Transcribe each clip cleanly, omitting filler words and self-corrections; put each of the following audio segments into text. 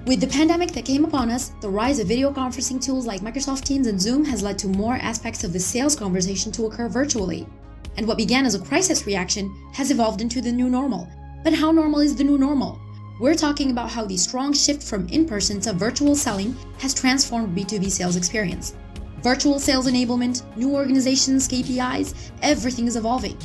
With the pandemic that came upon us, the rise of video conferencing tools like Microsoft Teams and Zoom has led to more aspects of the sales conversation to occur virtually. And what began as a crisis reaction has evolved into the new normal. But how normal is the new normal? We're talking about how the strong shift from in-person to virtual selling has transformed B2B sales experience. Virtual sales enablement, new organizations, KPIs, everything is evolving.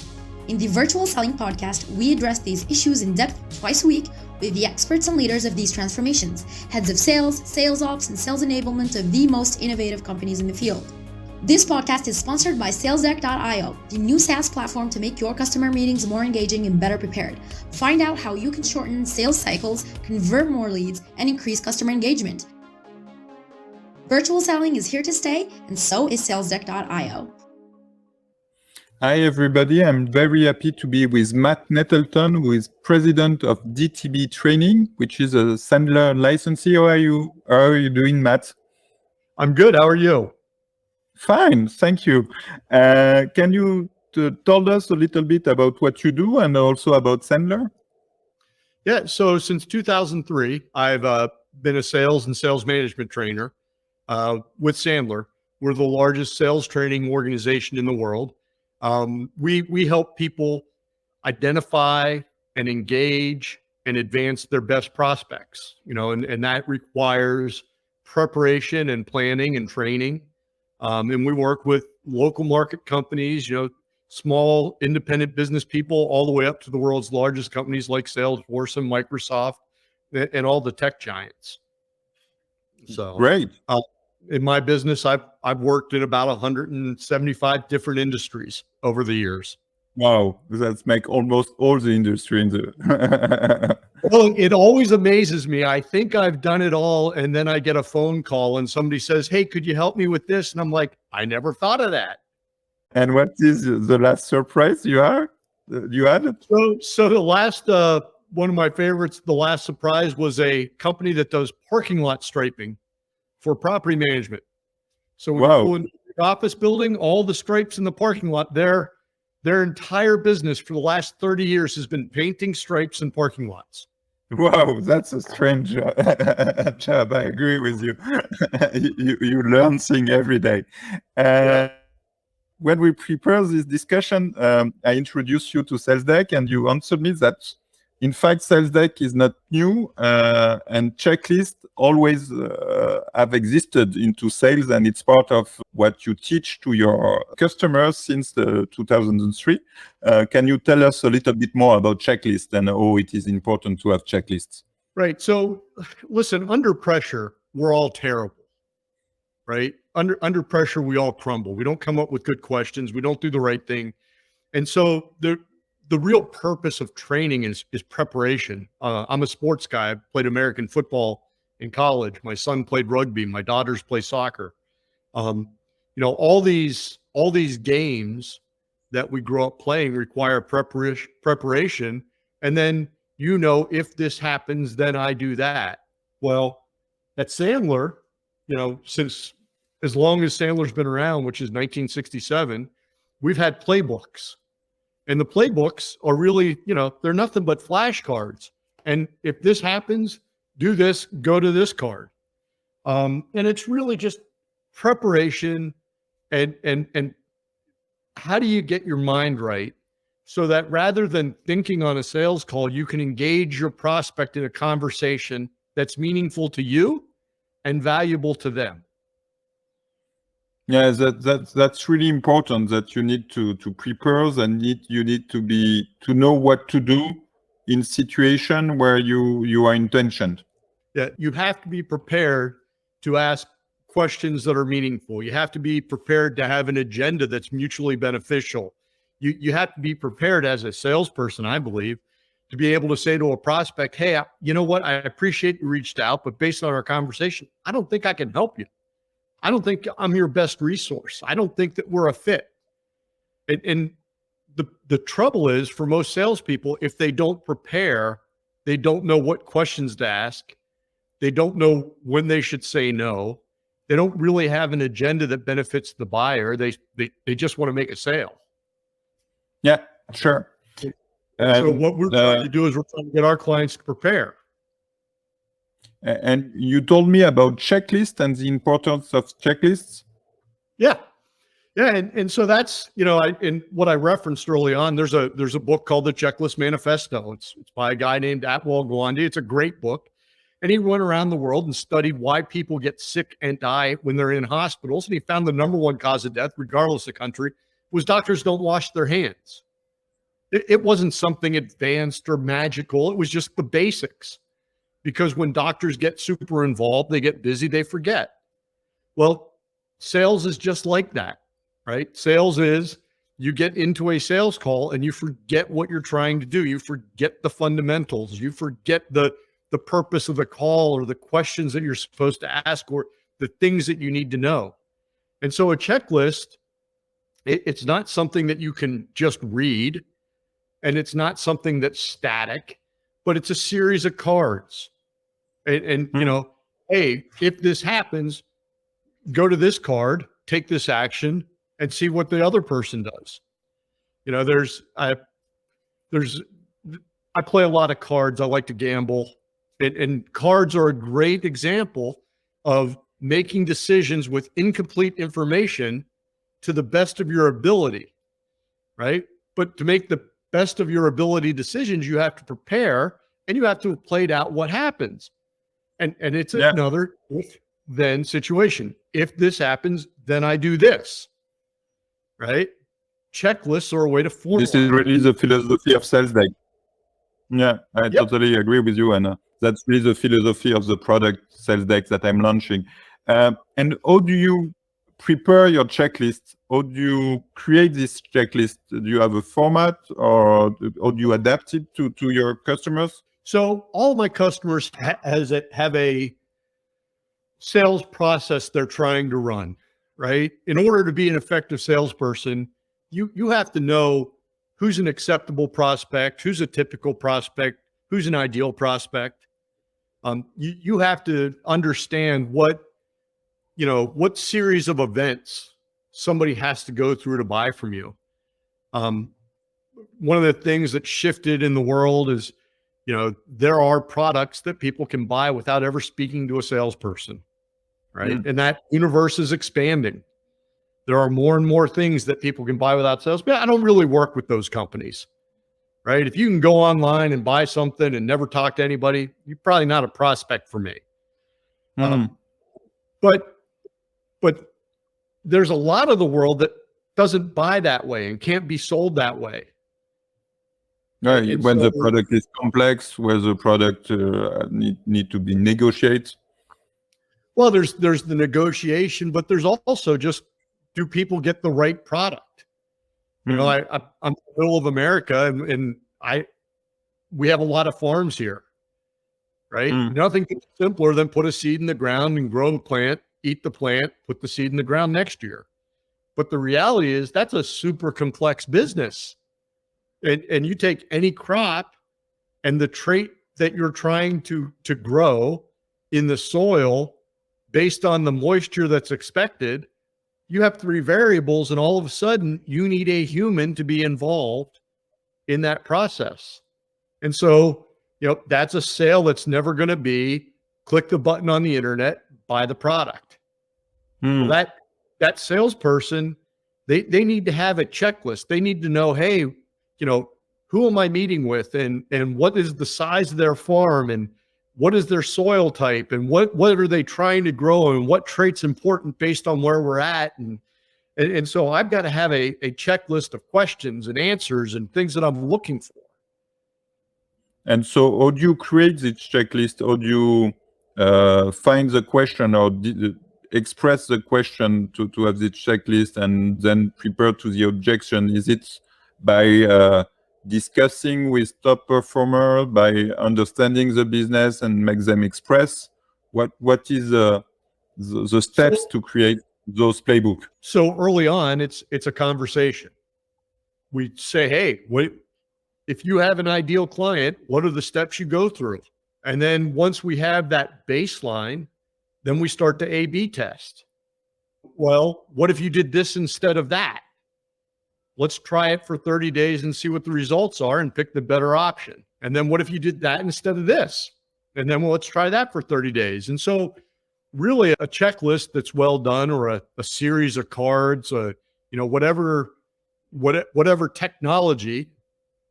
In the Virtual Selling Podcast, we address these issues in depth twice a week with the experts and leaders of these transformations, heads of sales, sales ops, and sales enablement of the most innovative companies in the field. This podcast is sponsored by SalesDeck.io, the new SaaS platform to make your customer meetings more engaging and better prepared. Find out how you can shorten sales cycles, convert more leads, and increase customer engagement. Virtual selling is here to stay, and so is SalesDeck.io. Hi, everybody. I'm very happy to be with Matt Nettleton, who is president of DTB Training, which is a Sandler licensee. How are you doing, Matt? I'm good. How are you? Fine, thank you. Can you tell us a little bit about what you do and also about Sandler? Yeah, so since 2003, I've been a sales and sales management trainer with Sandler. We're the largest sales training organization in the world. We help people identify and engage and advance their best prospects, and that requires preparation and planning and training. And we work with local market companies, small independent business people, all the way up to the world's largest companies like Salesforce and Microsoft and all the tech giants. So great. In my business, I've worked in about 175 different industries over the years. Wow, that's make almost all the industry in the. Well, it always amazes me. I think I've done it all, and then I get a phone call and somebody says, "Hey, could you help me with this?" And I'm like, "I never thought of that." And what is the last surprise you had? So the last one of my favorites, the last surprise was a company that does parking lot striping for property management. So when you go into the office building, all the stripes in the parking lot, their entire business for the last 30 years has been painting stripes in parking lots. Wow, that's a strange job. I agree with you. You learn things every day. When we prepare this discussion, I introduced you to SalesDeck, and you answered me that, in fact, SalesDeck is not new, and checklists always have existed into sales, and it's part of what you teach to your customers since 2003. Can you tell us a little bit more about checklists and how it is important to have checklists? Right. So listen, under pressure, we're all terrible, right? Under pressure, we all crumble. We don't come up with good questions. We don't do the right thing. And so the real purpose of training is preparation. I'm a sports guy. I played American football in college. My son played rugby. My daughters play soccer. All these games that we grow up playing require preparation. And then, if this happens, then I do that. Well, at Sandler, since as long as Sandler's been around, which is 1967, we've had playbooks. And the playbooks are really, they're nothing but flashcards. And if this happens, do this, go to this card. And it's really just preparation and how do you get your mind right so that rather than thinking on a sales call, you can engage your prospect in a conversation that's meaningful to you and valuable to them. Yeah, that's really important, that you need to prepare and you need to know what to do in situation where you are intentioned. Yeah, you have to be prepared to ask questions that are meaningful. You have to be prepared to have an agenda that's mutually beneficial. You have to be prepared as a salesperson, I believe, to be able to say to a prospect, "Hey, you know what? I appreciate you reached out, but based on our conversation, I don't think I can help you. I don't think I'm your best resource. I don't think that we're a fit." And the trouble is, for most salespeople, if they don't prepare, they don't know what questions to ask. They don't know when they should say no. They don't really have an agenda that benefits the buyer. They just want to make a sale. Yeah, sure. So what we're trying to do is we're trying to get our clients to prepare. And you told me about checklists and the importance of checklists. Yeah. Yeah. And so that's, in what I referenced early on, there's a book called The Checklist Manifesto. It's by a guy named Atwal Gawande. It's a great book. And he went around the world and studied why people get sick and die when they're in hospitals. And he found the number one cause of death, regardless of country, was doctors don't wash their hands. It wasn't something advanced or magical. It was just the basics. Because when doctors get super involved, they get busy, they forget. Well, sales is just like that, right? Sales is you get into a sales call and you forget what you're trying to do. You forget the fundamentals. You forget the purpose of the call or the questions that you're supposed to ask or the things that you need to know. And so a checklist, it's not something that you can just read, and it's not something that's static, but it's a series of cards. And hey, if this happens, go to this card, take this action, and see what the other person does. I play a lot of cards. I like to gamble. And cards are a great example of making decisions with incomplete information to the best of your ability, right? But to make the best of your ability decisions, you have to prepare and you have to have played out what happens. And it's another if-then situation. If this happens, then I do this, right? Checklists are a way to formalize. This is really the philosophy of SalesDeck. Yeah, I totally agree with you. And that's really the philosophy of the product SalesDeck that I'm launching. And how do you prepare your checklist? How do you create this checklist? Do you have a format, or how do you adapt it to your customers? So all of my customers have a sales process they're trying to run, right? In order to be an effective salesperson, you have to know who's an acceptable prospect, who's a typical prospect, who's an ideal prospect. You have to understand what series of events somebody has to go through to buy from you. One of the things that shifted in the world is, there are products that people can buy without ever speaking to a salesperson, right? And that universe is expanding. There are more and more things that people can buy without sales. But I don't really work with those companies, right? If you can go online and buy something and never talk to anybody, you're probably not a prospect for me. But there's a lot of the world that doesn't buy that way and can't be sold that way. Right. When the product is complex, where the product need to be negotiated. Well, there's the negotiation, but there's also just, do people get the right product? I'm in the middle of America, and we have a lot of farms here, right? Nothing simpler than put a seed in the ground and grow the plant, eat the plant, put the seed in the ground next year. But the reality is that's a super complex business. And you take any crop and the trait that you're trying to grow in the soil based on the moisture that's expected, you have 3 variables, and all of a sudden you need a human to be involved in that process. And so, that's a sale that's never going to be click the button on the internet, buy the product. Well, that salesperson, they need to have a checklist. They need to know, hey, who am I meeting with, and what is the size of their farm, and what is their soil type, and what are they trying to grow, and what traits important based on where we're at. And so I've got to have a checklist of questions and answers and things that I'm looking for. And so how do you create this checklist? How do you find the question, or express the question to have this checklist and then prepare to the objection? Is it by discussing with top performer, by understanding the business and make them express? What is the steps to create those playbook? So early on, it's a conversation. We say, hey, if you have an ideal client, what are the steps you go through? And then once we have that baseline, then we start to A/B test. Well, what if you did this instead of that? Let's try it for 30 days and see what the results are and pick the better option. And then what if you did that instead of this? And then, well, let's try that for 30 days. And so really a checklist that's well done, or a series of cards, whatever technology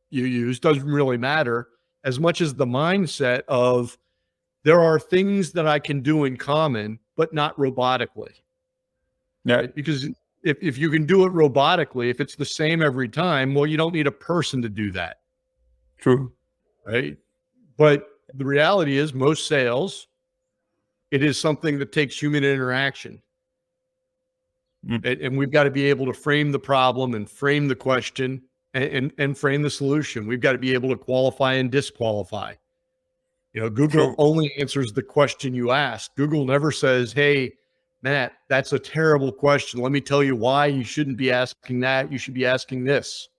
you use doesn't really matter, as much as the mindset of there are things that I can do in common, but not robotically. Yeah. Right? Because if you can do it robotically, if it's the same every time, well, you don't need a person to do that. True. Right. But the reality is most sales, it is something that takes human interaction. And we've got to be able to frame the problem and frame the question and frame the solution. We've got to be able to qualify and disqualify. Google only answers the question you ask. Google never says, hey, Matt, that's a terrible question. Let me tell you why you shouldn't be asking that. You should be asking this.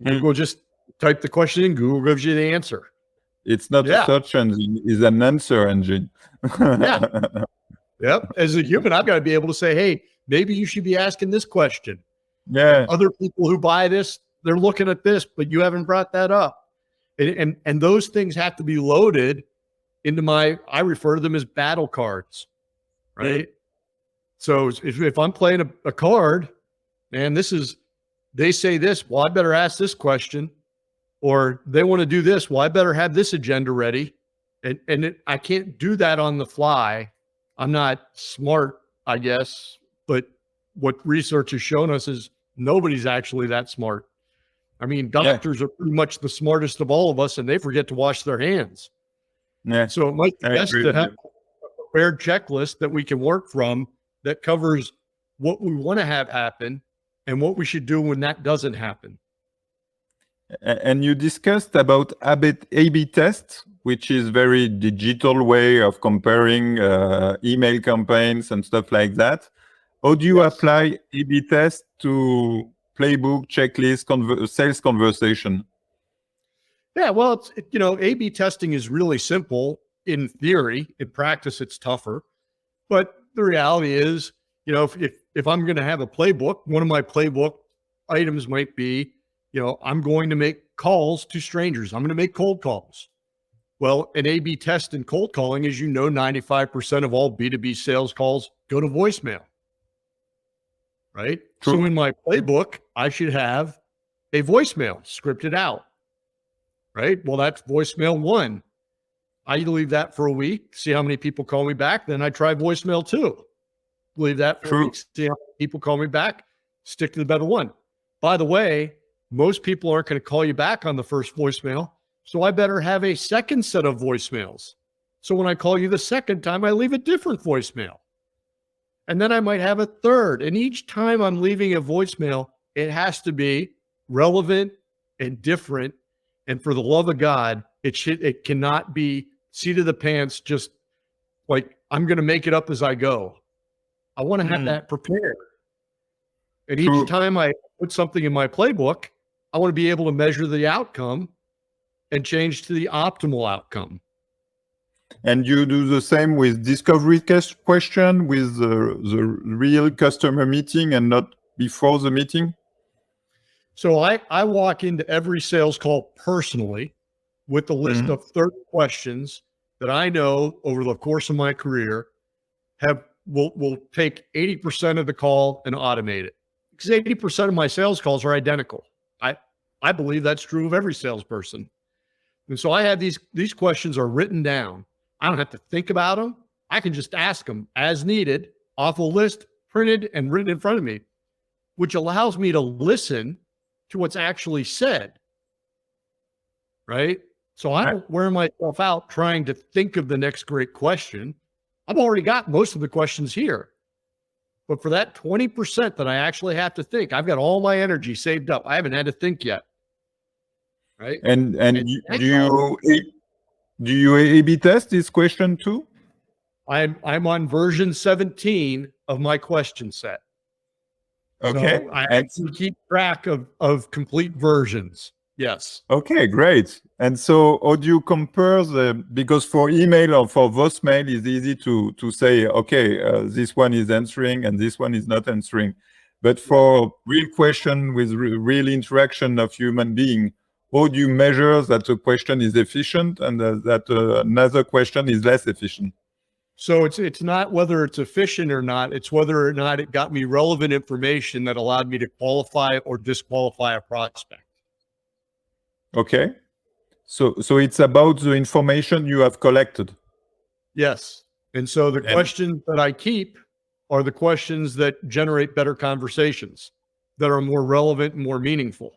Google just type the question in, Google gives you the answer. It's not a search engine, it's an answer engine. Yeah. Yep. As a human, I've got to be able to say, hey, maybe you should be asking this question. Yeah. Other people who buy this, they're looking at this, but you haven't brought that up. And those things have to be loaded into I refer to them as battle cards, right? So if I'm playing a card, and they say this, well, I better ask this question, or they want to do this, well, I better have this agenda ready. I can't do that on the fly. I'm not smart, I guess, but what research has shown us is nobody's actually that smart. I mean, doctors are pretty much the smartest of all of us, and they forget to wash their hands. Yeah. So it might be best to have a prepared checklist that we can work from that covers what we want to have happen and what we should do when that doesn't happen. And you discussed about A/B tests, which is very digital way of comparing email campaigns and stuff like that. How do you apply A/B tests to playbook, checklist, sales conversation? Yeah, well, A/B testing is really simple in theory. In practice, it's tougher. But the reality is, if I'm going to have a playbook, one of my playbook items might be, I'm going to make calls to strangers. I'm going to make cold calls. Well, an A/B test in cold calling, as 95% of all B2B sales calls go to voicemail. Right? True. So in my playbook, I should have a voicemail scripted out. Right? Well, that's voicemail 1. I leave that for a week, see how many people call me back. Then I try voicemail 2. Leave that for a week, see how many people call me back. Stick to the better one. By the way, most people aren't going to call you back on the first voicemail. So I better have a second set of voicemails. So when I call you the second time, I leave a different voicemail. And then I might have a third. And each time I'm leaving a voicemail, it has to be relevant and different. And for the love of God, it cannot be seat of the pants, just like I'm going to make it up as I go. I want to have that prepared. And each time I put something in my playbook, I want to be able to measure the outcome and change to the optimal outcome. And you do the same with discovery question with the real customer meeting and not before the meeting? So I walk into every sales call personally with a list of 30 questions that I know over the course of my career will take 80% of the call and automate it. Because 80% of my sales calls are identical. I believe that's true of every salesperson. And so I have these questions are written down. I don't have to think about them. I can just ask them as needed, off a list, printed and written in front of me, which allows me to listen to what's actually said. Right? So I don't wear myself out trying to think of the next great question. I've already got most of the questions here. But for that 20% that I actually have to think, I've got all my energy saved up. I haven't had to think yet. Right? And do you A/B test this question too? I'm on version 17 of my question set. Okay. So I actually keep track of complete versions. Yes. Okay, great. And so how do you compare because for email or for voicemail, it's easy to say, okay, this one is answering and this one is not answering. But for real question with real interaction of human being, how do you measure that a question is efficient and that another question is less efficient? So it's not whether it's efficient or not, it's whether or not it got me relevant information that allowed me to qualify or disqualify a prospect. Okay. So it's about the information you have collected. Yes. And so the questions that I keep are the questions that generate better conversations, that are more relevant and more meaningful.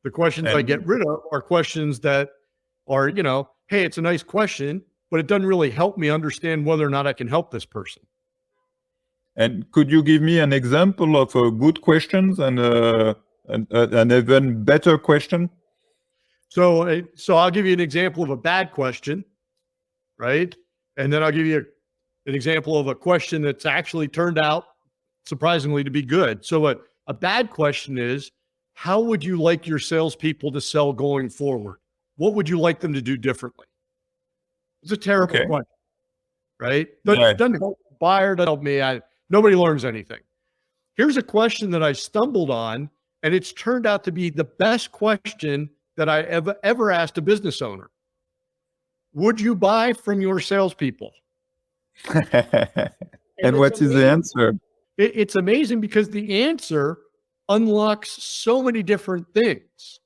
The questions I get rid of are questions that are, hey, it's a nice question, but it doesn't really help me understand whether or not I can help this person. And could you give me an example of a good questions and an even better question? So I'll give you an example of a bad question, right? And then I'll give you an example of a question that's actually turned out surprisingly to be good. So a bad question is, how would you like your salespeople to sell going forward? What would you like them to do differently? It's a terrible question, right? Doesn't help the buyer, doesn't help me. Nobody learns anything. Here's a question that I stumbled on, and it's turned out to be the best question that I ever asked a business owner. Would you buy from your salespeople? And what is the answer? It's amazing because the answer unlocks so many different things.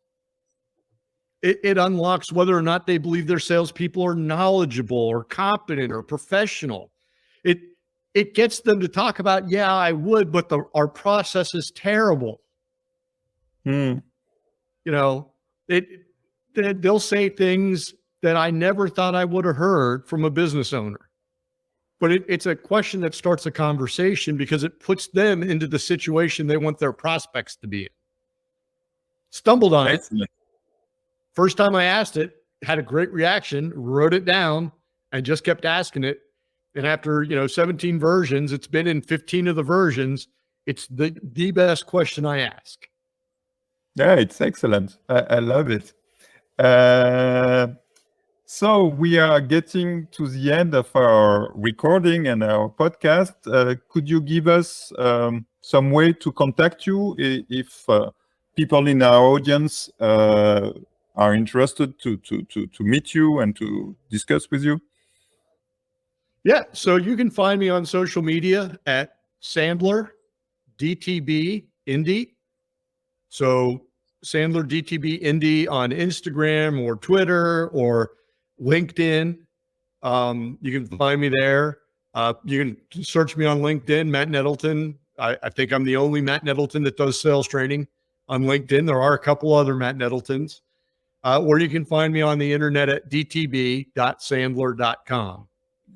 It unlocks whether or not they believe their salespeople are knowledgeable or competent or professional. It gets them to talk about, yeah, I would, but our process is terrible. They'll say things that I never thought I would have heard from a business owner. But it's a question that starts a conversation because it puts them into the situation they want their prospects to be in. Stumbled on it. First time I asked it, had a great reaction, wrote it down, and just kept asking it. And after 17 versions, it's been in 15 of the versions. It's the best question I ask. Yeah, it's excellent. I love it. So we are getting to the end of our recording and our podcast. Could you give us some way to contact you if people in our audience are interested to meet you and to discuss with you? Yeah, so you can find me on social media at Sandler DTB Indy. So Sandler DTB Indy on Instagram or Twitter or LinkedIn. You can find me there. You can search me on LinkedIn, Matt Nettleton. I think I'm the only Matt Nettleton that does sales training on LinkedIn. There are a couple other Matt Nettletons. Or you can find me on the internet at dtb.sandler.com.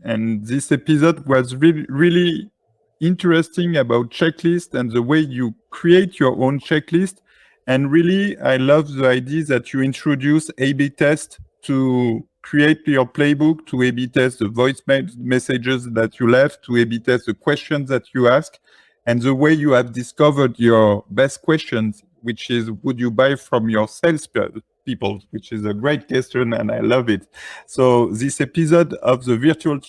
And this episode was really interesting about checklist and the way you create your own checklist. And really, I love the idea that you introduce A/B test to create your playbook, to A/B test the voice messages that you left, to A/B test the questions that you ask, and the way you have discovered your best questions, which is, would you buy from your sales people, which is a great question, and I love it. So this episode of the virtual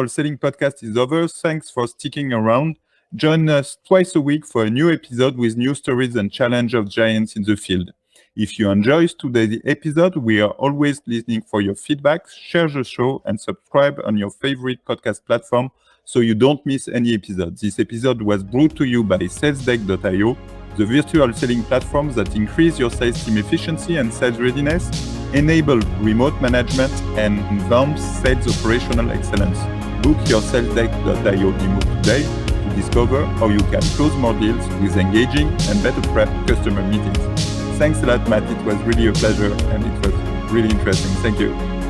selling podcast is over. Thanks for sticking around. Join us twice a week for a new episode with new stories and challenge of giants in the field. If you enjoyed today's episode, we are always listening for your feedback. Share the show and subscribe on your favorite podcast platform so you don't miss any episode. This episode was brought to you by SalesDeck.io, the virtual selling platform that increase your sales team efficiency and sales readiness, enable remote management, and advance sales operational excellence. Book your SalesDeck.io demo today to discover how you can close more deals with engaging and better prep customer meetings. Thanks a lot, Matt. It was really a pleasure and it was really interesting. Thank you.